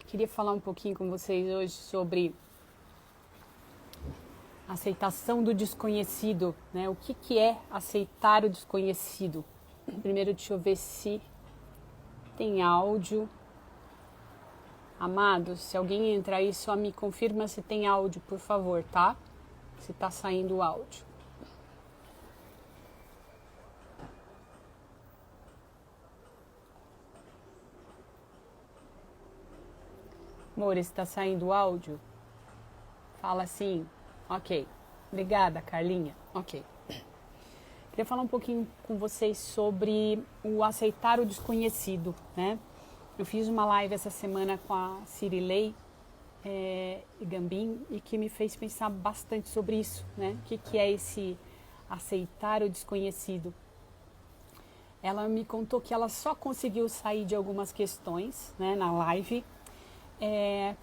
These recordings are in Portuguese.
Queria falar um pouquinho com vocês hoje sobre aceitação do desconhecido, né? O que é aceitar o desconhecido? Primeiro, deixa eu ver se tem áudio. Amados, se alguém entrar aí, só me confirma se tem áudio, por favor, tá? Se tá saindo o áudio. Amor, está saindo o áudio? Fala assim. Ok. Obrigada, Carlinha. Ok. Queria falar um pouquinho com vocês sobre o aceitar o desconhecido, né? Eu fiz uma live essa semana com a Cirilei e Gambim e que me fez pensar bastante sobre isso, né? O que é esse aceitar o desconhecido? Ela me contou que ela só conseguiu sair de algumas questões, né, na live,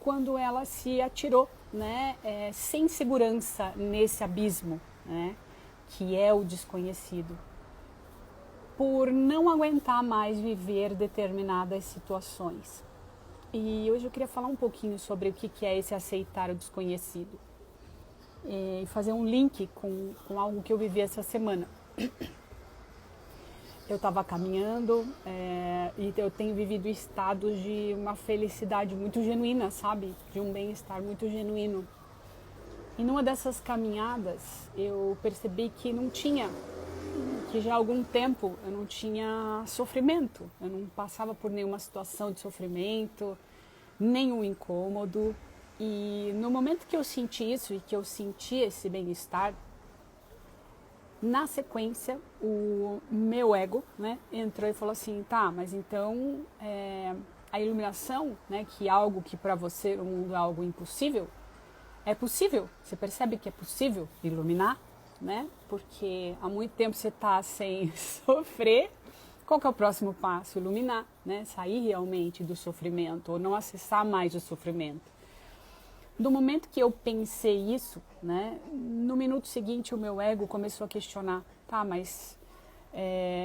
quando ela se atirou, né, sem segurança nesse abismo, né, que é o desconhecido, por não aguentar mais viver determinadas situações. E hoje eu queria falar um pouquinho sobre o que é esse aceitar o desconhecido e fazer um link com algo que eu vivi essa semana. Eu estava caminhando e eu tenho vivido estados de uma felicidade muito genuína, sabe? De um bem-estar muito genuíno. E numa dessas caminhadas eu percebi que já há algum tempo eu não tinha sofrimento. Eu não passava por nenhuma situação de sofrimento, nenhum incômodo. E no momento que eu senti isso e que eu senti esse bem-estar, na sequência, o meu ego, né, entrou e falou assim, tá, mas então a iluminação, né, que é algo que para você no mundo é algo impossível, é possível. Você percebe que é possível iluminar, né? Porque há muito tempo você está sem sofrer. Qual que é o próximo passo? Iluminar, né? Sair realmente do sofrimento ou não acessar mais o sofrimento. Do momento que eu pensei isso, né, no minuto seguinte o meu ego começou a questionar, tá, mas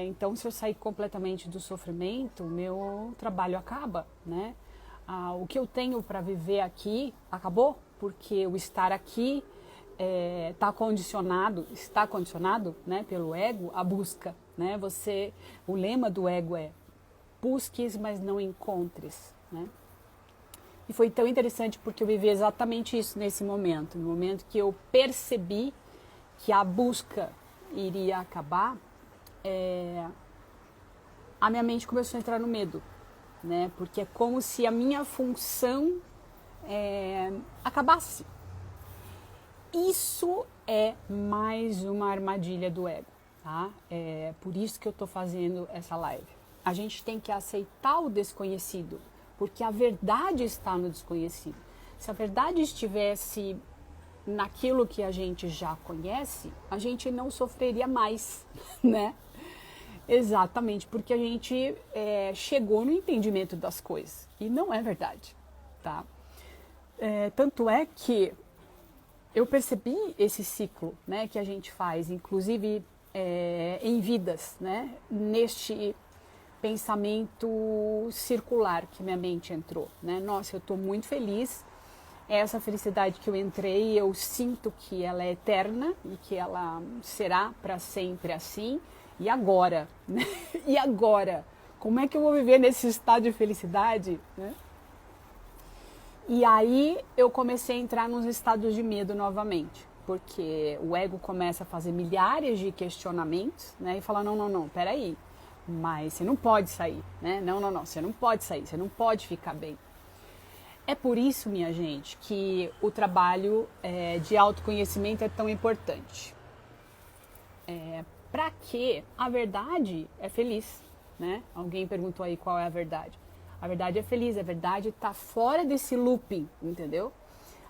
então se eu sair completamente do sofrimento, o meu trabalho acaba, né? O que eu tenho para viver aqui acabou, porque o estar aqui está condicionado, né, pelo ego à busca, né? O lema do ego é busques, mas não encontres, né? E foi tão interessante porque eu vivi exatamente isso nesse momento. No momento que eu percebi que a busca iria acabar, a minha mente começou a entrar no medo, né? Porque é como se a minha função acabasse. Isso é mais uma armadilha do ego, tá? É por isso que eu estou fazendo essa live. A gente tem que aceitar o desconhecido, porque a verdade está no desconhecido. Se a verdade estivesse naquilo que a gente já conhece, a gente não sofreria mais, né? Exatamente, porque a gente chegou no entendimento das coisas. E não é verdade, tá? Tanto é que eu percebi esse ciclo, né, que a gente faz, inclusive em vidas, né? Neste pensamento circular que minha mente entrou, né? Nossa, eu estou muito feliz. Essa felicidade que eu entrei, eu sinto que ela é eterna e que ela será para sempre assim. E agora? Né? E agora? Como é que eu vou viver nesse estado de felicidade? Né? E aí eu comecei a entrar nos estados de medo novamente, porque o ego começa a fazer milhares de questionamentos, né? E fala, não, peraí. Mas você não pode sair, né? Não, você não pode sair, você não pode ficar bem. É por isso, minha gente, que o trabalho de autoconhecimento é tão importante. Para que a verdade é feliz, né? Alguém perguntou aí qual é a verdade. A verdade é feliz, a verdade está fora desse looping, entendeu?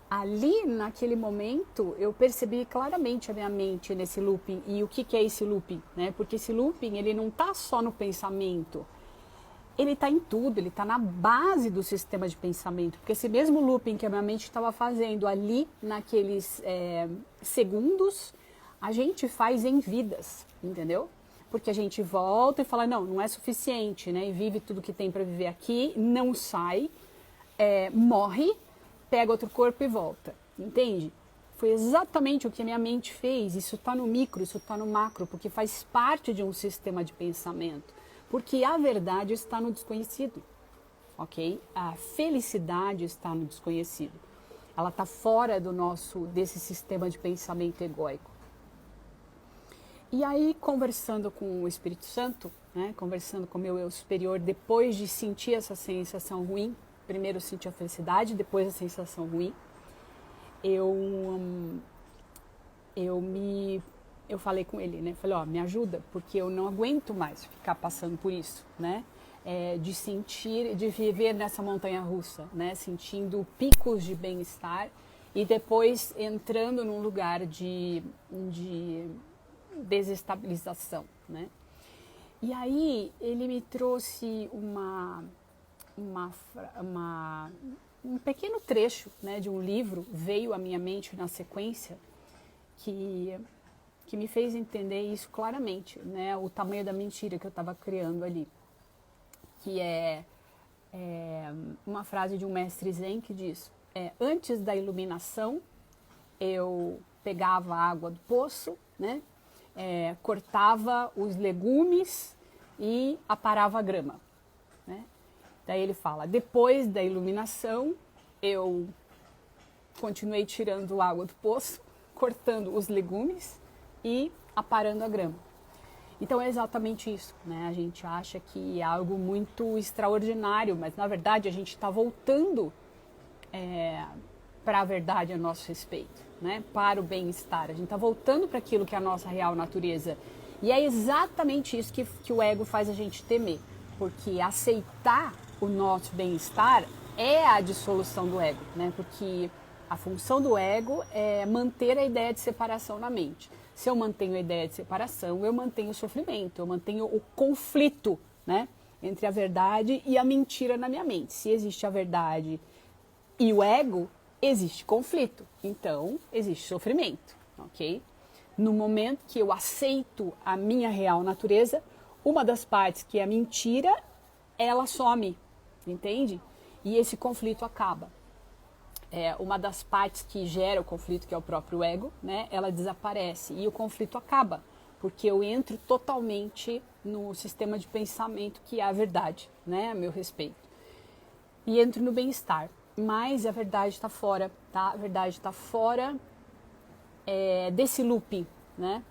Ali, naquele momento, eu percebi claramente a minha mente nesse looping. E o que é esse looping? Né? Porque esse looping, ele não está só no pensamento. Ele está em tudo, ele está na base do sistema de pensamento. Porque esse mesmo looping que a minha mente estava fazendo ali, naqueles segundos, a gente faz em vidas, entendeu? Porque a gente volta e fala, não é suficiente, né? E vive tudo que tem para viver aqui, não sai. morre, pega outro corpo e volta, entende? Foi exatamente o que a minha mente fez. Isso está no micro, isso está no macro, porque faz parte de um sistema de pensamento. Porque a verdade está no desconhecido, ok? A felicidade está no desconhecido. Ela está fora desse sistema de pensamento egóico. E aí, conversando com o Espírito Santo, né, conversando com o meu eu superior, depois de sentir essa sensação ruim, primeiro eu senti a felicidade, depois a sensação ruim, eu falei com ele, né? Falei, me ajuda, porque eu não aguento mais ficar passando por isso, né? De viver nessa montanha russa, né? Sentindo picos de bem-estar e depois entrando num lugar de desestabilização, né? E aí ele me trouxe um pequeno trecho, né, de um livro, veio à minha mente na sequência, que me fez entender isso claramente, né, o tamanho da mentira que eu estava criando ali, que é uma frase de um mestre Zen que diz, antes da iluminação, eu pegava a água do poço, né, cortava os legumes e aparava a grama, né? Daí ele fala, depois da iluminação, eu continuei tirando água do poço, cortando os legumes e aparando a grama. Então é exatamente isso, né? A gente acha que é algo muito extraordinário, mas na verdade a gente está voltando para a verdade a nosso respeito, né? Para o bem-estar. A gente está voltando para aquilo que é a nossa real natureza. E é exatamente isso que o ego faz a gente temer, porque aceitar o nosso bem-estar é a dissolução do ego, né? Porque a função do ego é manter a ideia de separação na mente. Se eu mantenho a ideia de separação, eu mantenho o sofrimento, eu mantenho o conflito, né, entre a verdade e a mentira na minha mente. Se existe a verdade e o ego, existe conflito. Então, existe sofrimento, ok? No momento que eu aceito a minha real natureza, uma das partes que é a mentira, ela some, entende? E esse conflito acaba. Uma das partes que gera o conflito, que é o próprio ego, né, ela desaparece e o conflito acaba, porque eu entro totalmente no sistema de pensamento que é a verdade, né, a meu respeito. E entro no bem-estar, mas a verdade está fora, tá? A verdade está fora desse looping, né?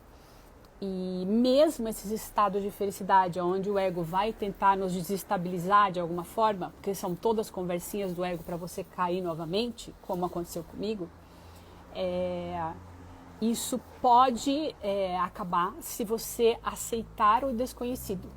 E mesmo esses estados de felicidade, onde o ego vai tentar nos desestabilizar de alguma forma, porque são todas conversinhas do ego para você cair novamente, como aconteceu comigo, isso pode acabar se você aceitar o desconhecido,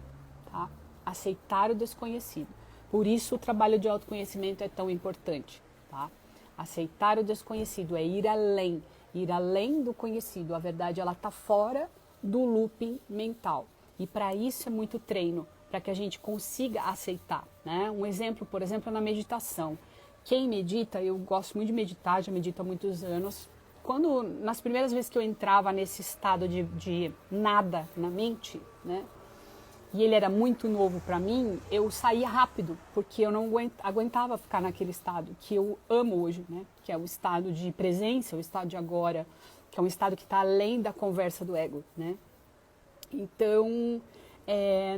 tá? Aceitar o desconhecido. Por isso o trabalho de autoconhecimento é tão importante, tá? Aceitar o desconhecido é ir além do conhecido. A verdade, ela está fora do looping mental. E para isso é muito treino, para que a gente consiga aceitar, né? Um exemplo, por exemplo, é na meditação. Quem medita, eu gosto muito de meditar, já medito há muitos anos. Nas primeiras vezes que eu entrava nesse estado de nada na mente, né? E ele era muito novo para mim, eu saía rápido, porque eu não aguentava ficar naquele estado que eu amo hoje, né? Que é o estado de presença, o estado de agora, que é um estado que está além da conversa do ego, né? Então,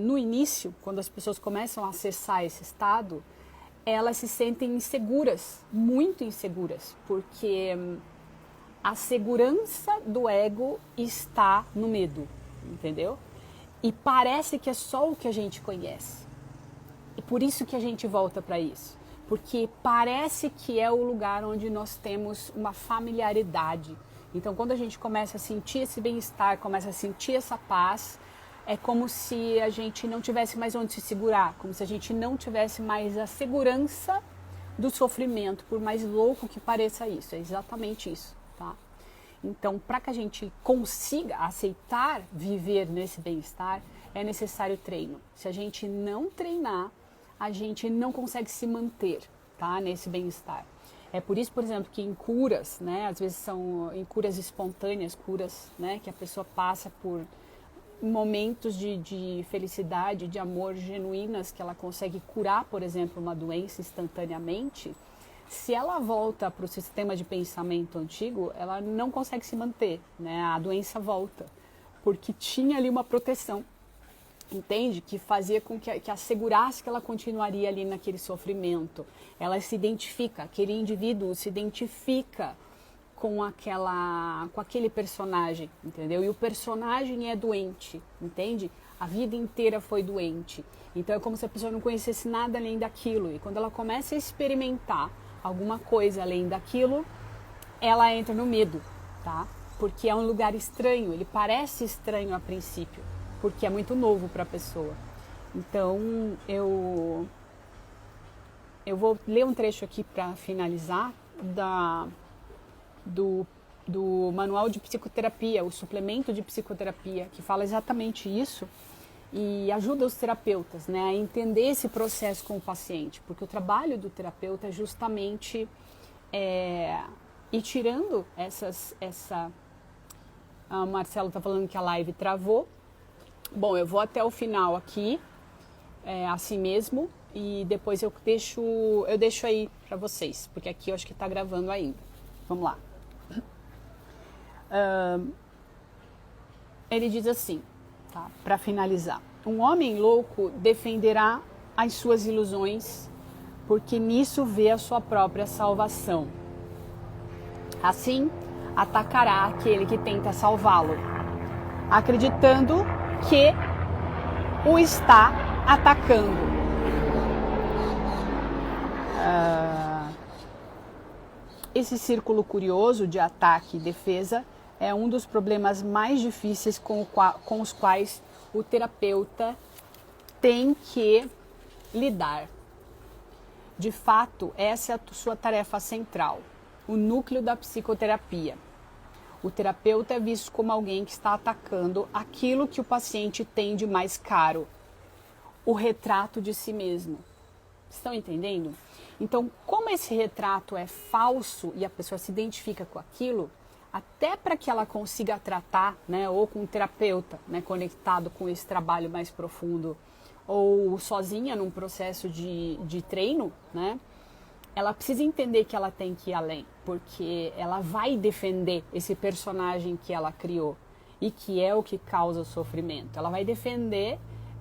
no início, quando as pessoas começam a acessar esse estado, elas se sentem inseguras, muito inseguras, porque a segurança do ego está no medo, entendeu? E parece que é só o que a gente conhece. E por isso que a gente volta para isso. Porque parece que é o lugar onde nós temos uma familiaridade. Então, quando a gente começa a sentir esse bem-estar, começa a sentir essa paz, é como se a gente não tivesse mais onde se segurar, como se a gente não tivesse mais a segurança do sofrimento, por mais louco que pareça isso. É exatamente isso, tá? Então, para que a gente consiga aceitar viver nesse bem-estar, é necessário treino. Se a gente não treinar, a gente não consegue se manter, tá, nesse bem-estar. É por isso, por exemplo, que em curas, né, às vezes são em curas espontâneas, curas, né, que a pessoa passa por momentos de felicidade, de amor genuínas, que ela consegue curar, por exemplo, uma doença instantaneamente, se ela volta para o sistema de pensamento antigo, ela não consegue se manter, né? A doença volta, porque tinha ali uma proteção, entende? Que fazia com que assegurasse que ela continuaria ali naquele sofrimento. Ela se identifica, aquele indivíduo se identifica com aquele personagem, entendeu? E o personagem é doente, entende? A vida inteira foi doente. Então é como se a pessoa não conhecesse nada além daquilo. E quando ela começa a experimentar alguma coisa além daquilo, ela entra no medo, tá? Porque é um lugar estranho, ele parece estranho a princípio, porque é muito novo para a pessoa. Então eu vou ler um trecho aqui para finalizar do manual de psicoterapia, o suplemento de psicoterapia, que fala exatamente isso e ajuda os terapeutas, né, a entender esse processo com o paciente, porque o trabalho do terapeuta é justamente ir tirando a Marcelo está falando que a live travou. Bom, eu vou até o final aqui, assim mesmo, e depois eu deixo aí para vocês, porque aqui eu acho que está gravando ainda. Vamos lá. Ele diz assim, tá, para finalizar: um homem louco defenderá as suas ilusões, porque nisso vê a sua própria salvação. Assim, atacará aquele que tenta salvá-lo, acreditando que o está atacando. Esse círculo curioso de ataque e defesa é um dos problemas mais difíceis com os quais o terapeuta tem que lidar. De fato, essa é a sua tarefa central, o núcleo da psicoterapia. O terapeuta é visto como alguém que está atacando aquilo que o paciente tem de mais caro, o retrato de si mesmo. Estão entendendo? Então, como esse retrato é falso e a pessoa se identifica com aquilo, até para que ela consiga tratar, né, ou com um terapeuta, né, conectado com esse trabalho mais profundo, ou sozinha num processo de treino, né, ela precisa entender que ela tem que ir além, porque ela vai defender esse personagem que ela criou e que é o que causa o sofrimento. Ela vai defender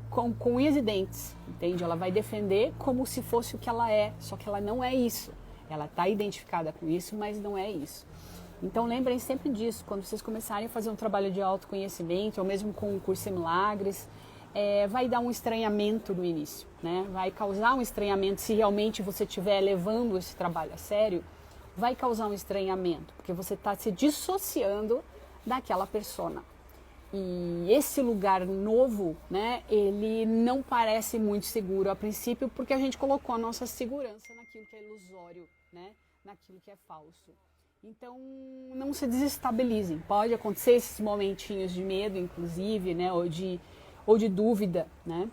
com unhas e dentes, entende? Ela vai defender como se fosse o que ela é, só que ela não é isso. Ela está identificada com isso, mas não é isso. Então lembrem sempre disso, quando vocês começarem a fazer um trabalho de autoconhecimento, ou mesmo com o Curso em Milagres, vai dar um estranhamento no início, né? Vai causar um estranhamento se realmente você estiver levando esse trabalho a sério, vai causar um estranhamento, porque você está se dissociando daquela persona. E esse lugar novo, né, ele não parece muito seguro a princípio, porque a gente colocou a nossa segurança naquilo que é ilusório, né, naquilo que é falso. Então, não se desestabilizem. Pode acontecer esses momentinhos de medo, inclusive, né, ou de dúvida, né,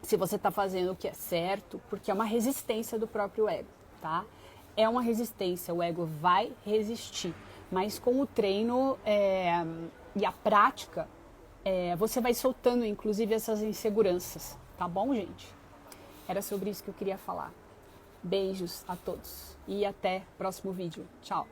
se você está fazendo o que é certo, porque é uma resistência do próprio ego, tá? É uma resistência, o ego vai resistir, mas com o treino e a prática, você vai soltando, inclusive, essas inseguranças, tá bom, gente? Era sobre isso que eu queria falar. Beijos a todos e até o próximo vídeo. Tchau!